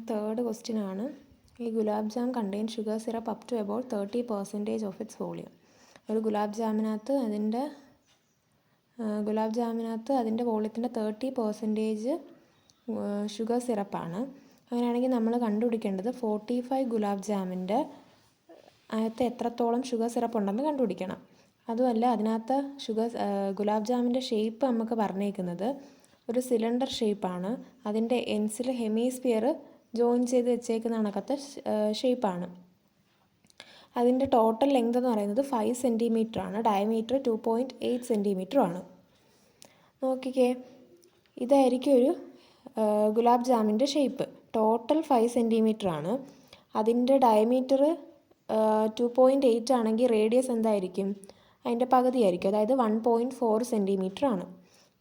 Third question ആണ്. ഈ gulab jam contain sugar syrup up to about 30% of its volume. ഒരു ഗുലാബ് ജാമിനകത്ത് അതിൻ്റെ വോളിയത്തിൻ്റെ 30% ഷുഗർ സിറപ്പാണ്. അങ്ങനെയാണെങ്കിൽ നമ്മൾ കണ്ടുപിടിക്കേണ്ടത് 45 ഗുലാബ് ജാമിൻ്റെ അകത്ത് എത്രത്തോളം ഷുഗർ സിറപ്പ് ഉണ്ടെന്ന് കണ്ടുപിടിക്കണം. അതുമല്ല, അതിനകത്ത് ഗുലാബ് ജാമിൻ്റെ ഷേപ്പ് നമുക്ക് പറഞ്ഞേക്കുന്നത് ഒരു സിലിണ്ടർ ഷേപ്പാണ്. അതിൻ്റെ എൻസിൽ ഹെമിസ്ഫിയർ ജോയിൻ ചെയ്ത് വെച്ചേക്കുന്ന കണക്കത്തെ ഷേപ്പാണ്. അതിൻ്റെ ടോട്ടൽ ലെങ്ത് എന്ന് പറയുന്നത് 5 സെൻറ്റിമീറ്റർ ആണ്. ഡയമീറ്റർ 2.8 സെൻറ്റിമീറ്റർ ആണ്. നോക്കിക്കേ, ഇതായിരിക്കും ഒരു ഗുലാബ് ജാമിൻ്റെ ഷേപ്പ്. ടോട്ടൽ 5 സെൻറ്റിമീറ്റർ ആണ്. അതിൻ്റെ ഡയമീറ്റർ 2.8 ആണെങ്കിൽ റേഡിയസ് എന്തായിരിക്കും? അതിൻ്റെ പകുതിയായിരിക്കും, അതായത് 1.4 സെൻറ്റിമീറ്റർ ആണ്.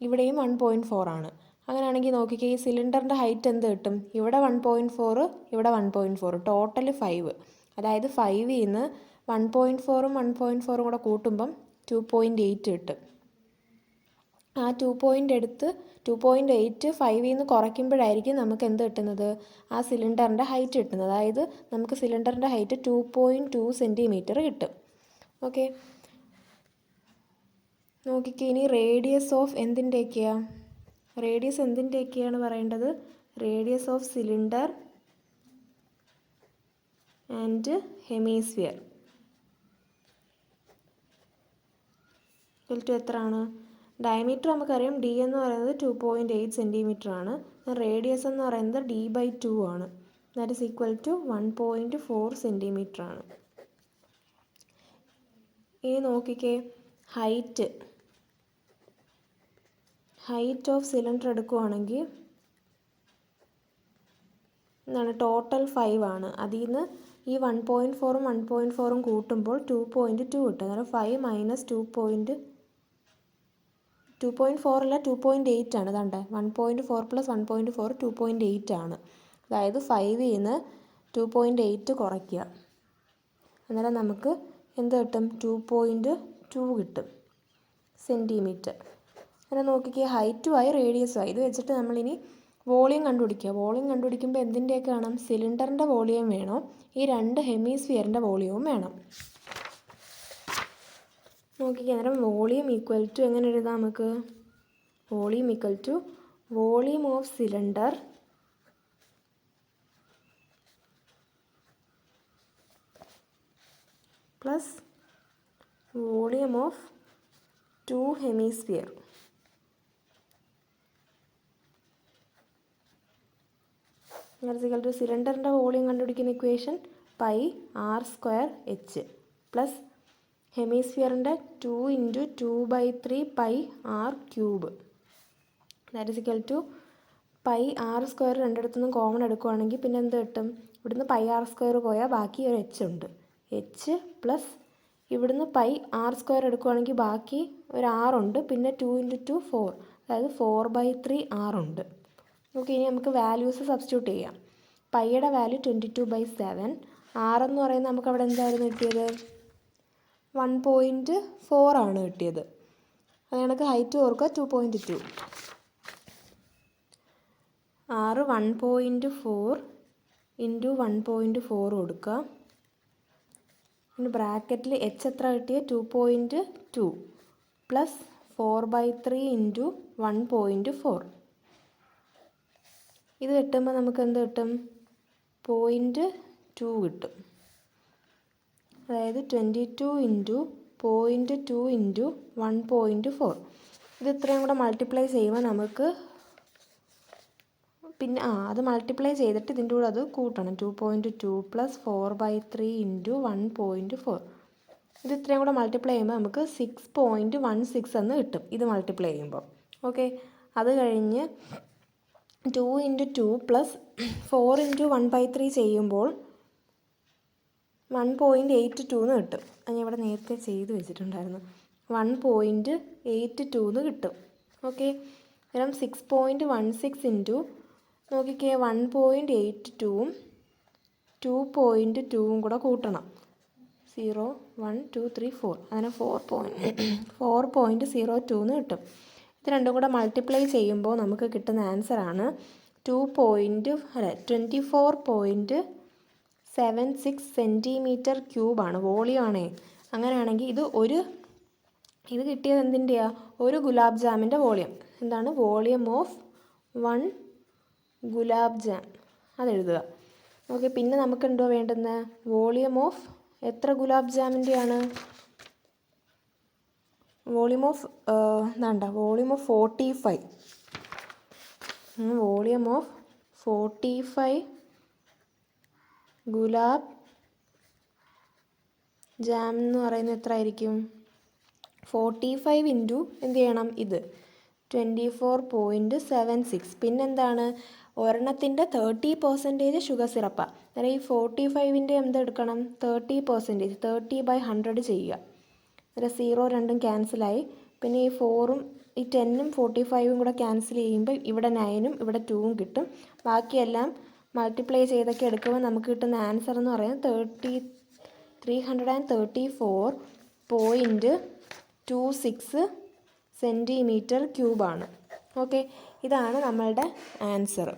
ഇവിടെയും 1.4 ആണ്. അങ്ങനെയാണെങ്കിൽ നോക്കിക്കേ, ഈ സിലിണ്ടറിൻ്റെ ഹൈറ്റ് എന്ത് കിട്ടും? ഇവിടെ 1.4, ഇവിടെ 1.4, ടോട്ടൽ 5. അതായത് 5ൽ നിന്ന് 1.4ഉം 1.4ഉം കൂടെ കൂട്ടുമ്പം 2.8 കിട്ടും. ആ 2.8 5ൽ നിന്ന് കുറയ്ക്കുമ്പോഴായിരിക്കും നമുക്ക് എന്ത് കിട്ടുന്നത്? ആ സിലിണ്ടറിൻ്റെ ഹൈറ്റ് കിട്ടുന്നത്. അതായത് നമുക്ക് സിലിണ്ടറിൻ്റെ ഹൈറ്റ് 2.2 സെൻറ്റിമീറ്റർ കിട്ടും. ഓക്കെ, നോക്കിക്കേ, ഇനി റേഡിയസ് ഓഫ് എന്തിൻ്റെയൊക്കെയാണ് പറയേണ്ടത്? Radius of cylinder and hemisphere എത്രയാണ്? ഡയമീറ്റർ നമുക്കറിയാം, ഡി എന്ന് പറയുന്നത് 2.8 സെൻറ്റിമീറ്റർ ആണ്. റേഡിയസ് എന്ന് പറയുന്നത് d/2 ആണ്. That is equal to 1.4 centimetre ആണ്. ഇനി നോക്കിക്കേ, ഹൈറ്റ് ഓഫ് സിലിണ്ടർ എടുക്കുവാണെങ്കിൽ ടോട്ടൽ 5 ആണ്. അതിൽ നിന്ന് ഈ 1.4ഉം 1.4ഉം കൂട്ടുമ്പോൾ 2.2 കിട്ടും. അതായത് 5 മൈനസ് 2.4 അല്ല, 2.8 ആണ്. അതാണ്ട് 1.4 പ്ലസ് 1.4 2.8 ആണ്. അതായത് 5ൽ നിന്ന് 2.8 കുറയ്ക്കുക. അന്നേരം നമുക്ക് എന്ത് കിട്ടും? 2.2 കിട്ടും സെൻറ്റിമീറ്റർ. അങ്ങനെ നോക്കിക്കുക, ഹൈറ്റുമായി റേഡിയസുമായി. ഇത് വെച്ചിട്ട് നമ്മളിനി വോളിയം കണ്ടുപിടിക്കുക. വോളിയം കണ്ടുപിടിക്കുമ്പോൾ എന്തിൻ്റെയൊക്കെ വേണം? സിലിണ്ടറിൻ്റെ വോളിയം വേണം, ഈ 2 ഹെമിസ്ഫിയറിൻ്റെ വോളിയവും വേണം. നോക്കിക്കുക, അന്നേരം വോളിയം ഈക്വൽ ടു എങ്ങനെ എഴുതാം നമുക്ക്? Volume equal to volume of cylinder plus volume of 2 hemisphere. സിലിണ്ടറിൻ്റെ വോളിയം കണ്ടുപിടിക്കുന്ന ഇക്വേഷൻ πr²h പ്ലസ് ഹെമിസ്ഫിയറിൻ്റെ 2 × 2/3 πr³ that is equal to πr² രണ്ടിടത്തുനിന്നും കോമൺ എടുക്കുവാണെങ്കിൽ പിന്നെ എന്ത് കിട്ടും? ഇവിടുന്ന് πr² പോയാൽ ബാക്കി ഒരു h ഉണ്ട്. h പ്ലസ് ഇവിടുന്ന് πr² എടുക്കുവാണെങ്കിൽ ബാക്കി ഒരു r ഉണ്ട്. പിന്നെ 2 × 2 4, അതായത് 4/3 r ഉണ്ട്. ഓക്കെ, ഇനി നമുക്ക് വാല്യൂസ് സബ്സ്റ്റിറ്റ്യൂട്ട് ചെയ്യാം. പൈയുടെ വാല്യൂ 22/7. r എന്ന് പറയുന്നത് നമുക്ക് അവിടെ എന്തായിരുന്നു കിട്ടിയത്? 1.4 ആണ് കിട്ടിയത്. അത് കണക്ക് ഹൈറ്റ് ഓർക്കുക 2.2. r 1.4 × 1.4 കൊടുക്കുക. ഇനി ബ്രാക്കറ്റിൽ h എത്ര കിട്ടിയത്? 2.2 പ്ലസ് 4/3 × 1.4. ഇത് കിട്ടുമ്പോൾ നമുക്ക് എന്ത് കിട്ടും? 0.2 കിട്ടും. അതായത് 22 × 0.2 × 1.4. ഇത് ഇത്രയും കൂടെ മൾട്ടിപ്ലൈ ചെയ്യുമ്പോൾ നമുക്ക് പിന്നെ അത് മൾട്ടിപ്ലൈ ചെയ്തിട്ട് ഇതിൻ്റെ കൂടെ അത് കൂട്ടണം. 2.2 പ്ലസ് 4/3 × 1.4. ഇത് ഇത്രയും കൂടെ മൾട്ടിപ്ലൈ ചെയ്യുമ്പോൾ നമുക്ക് 6.16 എന്ന് കിട്ടും, ഇത് മൾട്ടിപ്ലൈ ചെയ്യുമ്പോൾ. ഓക്കെ, അത് കഴിഞ്ഞ് 2 × 2 പ്ലസ് 4 × 1/3 ചെയ്യുമ്പോൾ 1.82 എന്ന് കിട്ടും. അത് ഞാൻ ഇവിടെ നേരത്തെ ചെയ്ത് വെച്ചിട്ടുണ്ടായിരുന്നു. 1.82 എന്ന് കിട്ടും. ഓക്കെ, അന്നേരം 6.16 × നോക്കിക്കേ, 1.82ഉം 2.2ഉം കൂടെ കൂട്ടണം. 0 1 2 3 4, അങ്ങനെ 4.02 എന്ന് കിട്ടും. ഇത് രണ്ടും കൂടെ മൾട്ടിപ്ലൈ ചെയ്യുമ്പോൾ നമുക്ക് കിട്ടുന്ന ആൻസറാണ് 24.76 സെൻറ്റിമീറ്റർ ക്യൂബാണ്, വോളിയമാണേ. അങ്ങനെയാണെങ്കിൽ ഇത് കിട്ടിയത് എന്തിൻ്റെയാ? ഒരു ഗുലാബ് ജാമിൻ്റെ വോളിയം. എന്താണ്? വോളിയം ഓഫ് 1 ഗുലാബ് ജാം, അതെഴുതുക. ഓക്കെ, പിന്നെ നമുക്ക് എന്തോ വേണ്ടുന്നത്? വോളിയം ഓഫ് എത്ര ഗുലാബ് ജാമിൻ്റെയാണ്? Volume of 45. Volume of 45 gulab jam എന്ന് പറയുന്നത് എത്ര ആയിരിക്കും? 45 ഇൻറ്റു എന്ത് ചെയ്യണം? ഇത് 24.76. പിന്നെന്താണ്? ഒരെണ്ണത്തിൻ്റെ 30% ഷുഗർ സിറപ്പാണ്. അന്നേരം ഈ 45ൻ്റെ എന്തെടുക്കണം? 30%, 30/100 ചെയ്യുക. അന്നേരം 0 2 ക്യാൻസലായി. പിന്നെ ഈ 4ഉം ഈ 10ഉം 45ഉം കൂടെ ക്യാൻസൽ ചെയ്യുമ്പോൾ ഇവിടെ 9ഉം ഇവിടെ 2ഉം കിട്ടും. ബാക്കിയെല്ലാം മൾട്ടിപ്ലൈ ചെയ്തൊക്കെ എടുക്കുമ്പോൾ നമുക്ക് കിട്ടുന്ന ആൻസർ എന്ന് പറയുന്നത് 334.26 സെൻറ്റിമീറ്റർ ക്യൂബാണ്. ഓക്കെ, ഇതാണ് നമ്മളുടെ ആൻസർ.